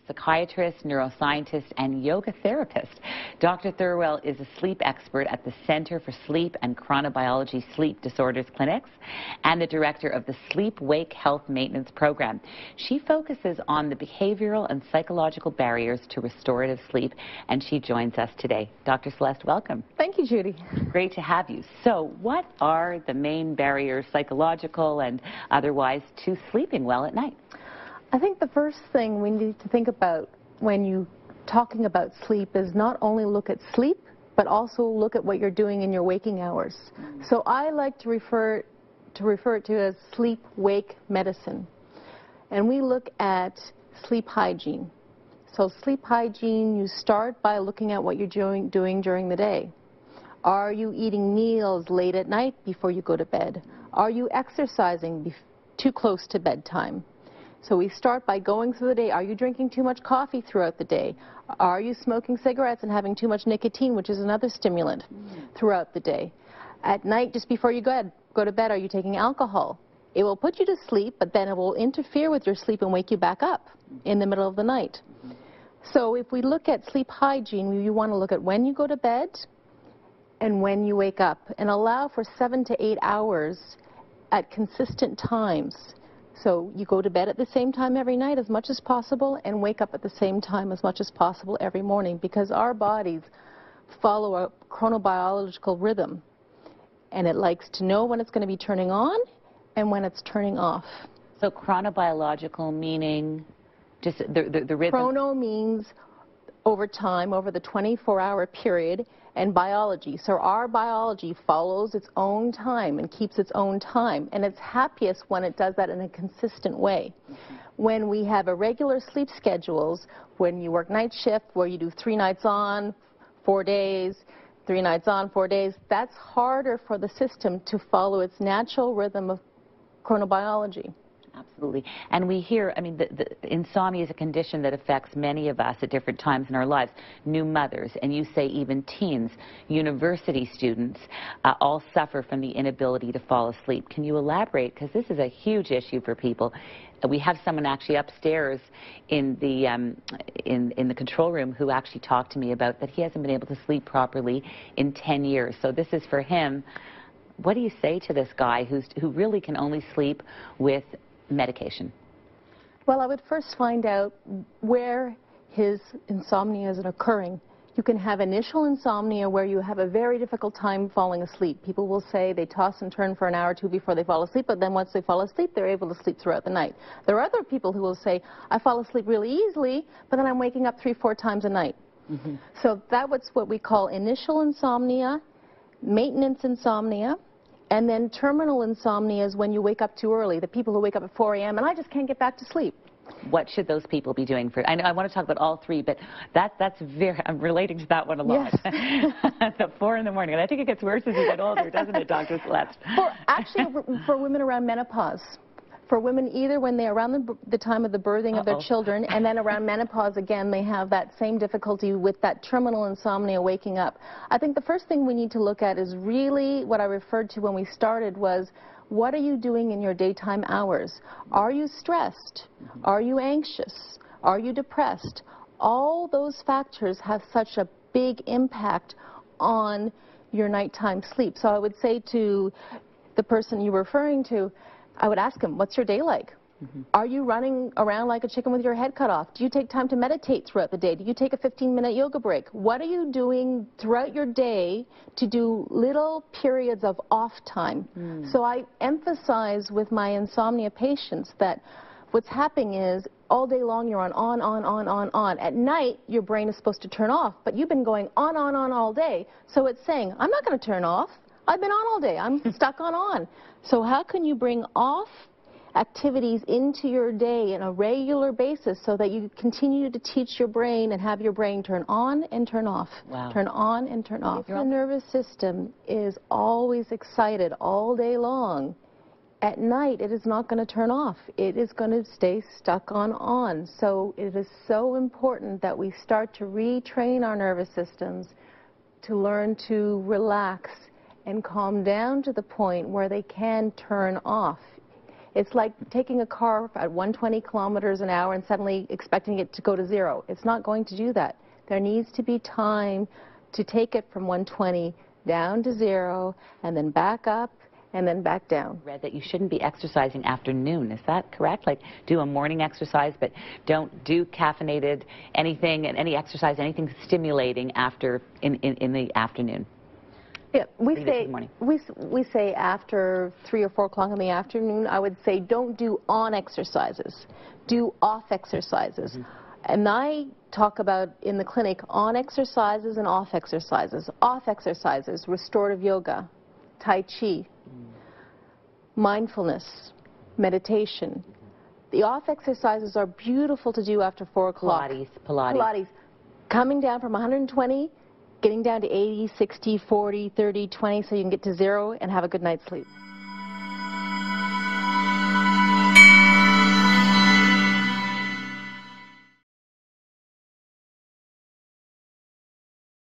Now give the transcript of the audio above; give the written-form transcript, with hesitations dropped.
psychiatrist, neuroscientist, and yoga therapist. Dr. Thirlwell is a sleep expert at the Center for Sleep and Chronobiology Sleep Disorders Clinics and the director of the Sleep-Wake Health Maintenance Program. She focuses on the behavioral and psychological barriers to restorative sleep, and she joins us today. Dr. Celeste, welcome. Thank you, Judy. Great to have you. So, what are the main barriers, psychological and otherwise, to sleeping well at night? I think the first thing we need to think about when you're talking about sleep is not only look at sleep, but also look at what you're doing in your waking hours. So I like to refer it to as sleep-wake medicine. And we look at sleep hygiene. So sleep hygiene, you start by looking at what you're doing during the day. Are you eating meals late at night before you go to bed? Are you exercising too close to bedtime? So we start by going through the day. Are you drinking too much coffee throughout the day? Are you smoking cigarettes and having too much nicotine, which is another stimulant, throughout the day? At night, just before you go to bed, are you taking alcohol? It will put you to sleep, but then it will interfere with your sleep and wake you back up in the middle of the night. So if we look at sleep hygiene, you want to look at when you go to bed and when you wake up, and allow for 7 to 8 hours at consistent times. So you go to bed at the same time every night as much as possible and wake up at the same time as much as possible every morning, because our bodies follow a chronobiological rhythm, and it likes to know when it's going to be turning on and when it's turning off. So chronobiological meaning just the rhythm? Chrono means over time, over the 24-hour period, and biology. So our biology follows its own time and keeps its own time, and it's happiest when it does that in a consistent way. When we have irregular sleep schedules, when you work night shift where you do 3 nights on, 4 days, 3 nights on, 4 days, that's harder for the system to follow its natural rhythm of chronobiology. Absolutely. And we hear, I mean, the insomnia is a condition that affects many of us at different times in our lives. New mothers, and you say even teens, university students, all suffer from the inability to fall asleep. Can you elaborate? Because this is a huge issue for people. We have someone actually upstairs in the control room who actually talked to me about that he hasn't been able to sleep properly in 10 years. So this is for him. What do you say to this guy who really can only sleep with medication? Well, I would first find out where his insomnia is occurring. You can have initial insomnia where you have a very difficult time falling asleep. People will say they toss and turn for an hour or two before they fall asleep, but then once they fall asleep, they're able to sleep throughout the night. There are other people who will say, I fall asleep really easily, but then I'm waking up 3-4 times a night. So that's what we call initial insomnia, maintenance insomnia, and then terminal insomnia is when you wake up too early, the people who wake up at 4 a.m. and I just can't get back to sleep. What should those people be doing for? I know I want to talk about all three, but that's very. I'm relating to that one a lot. Yes. At 4 in the morning, and I think it gets worse as you get older, doesn't it, Dr. Celeste? For women around menopause. For women, either when they're around the time of the birthing of their children, and then around menopause again, they have that same difficulty with that terminal insomnia waking up. I think the first thing we need to look at is really what I referred to when we started was, what are you doing in your daytime hours? Are you stressed? Are you anxious? Are you depressed? All those factors have such a big impact on your nighttime sleep. So I would say to the person you're referring to, I would ask him, what's your day like? Are you running around like a chicken with your head cut off? Do you take time to meditate throughout the day? Do you take a 15-minute yoga break? What are you doing throughout your day to do little periods of off time? So I emphasize with my insomnia patients that what's happening is all day long you're on. At night, your brain is supposed to turn off, but you've been going on all day. So it's saying, I'm not going to turn off. I've been on all day. I'm stuck on. So how can you bring off activities into your day on a regular basis so that you continue to teach your brain and have your brain turn on and turn off? Turn on and turn off. Your nervous system is always excited all day long. At night, it is not going to turn off. It is going to stay stuck on. So it is so important that we start to retrain our nervous systems to learn to relax and calm down to the point where they can turn off. It's like taking a car at 120 kilometers an hour and suddenly expecting it to go to 0. It's not going to do that. There needs to be time to take it from 120 down to 0 and then back up and then back down. Read that you shouldn't be exercising after noon. Is that correct? Like, do a morning exercise, but don't do caffeinated anything, and any exercise, anything stimulating after in the afternoon. Yeah, we say after 3 or 4 o'clock in the afternoon. I would say don't do on exercises. Do off exercises. And I talk about in the clinic on exercises and off exercises. Off exercises, restorative yoga, Tai Chi, mindfulness, meditation. The off exercises are beautiful to do after 4 o'clock. Pilates. Coming down from 120, getting down to 80, 60, 40, 30, 20, so you can get to 0 and have a good night's sleep.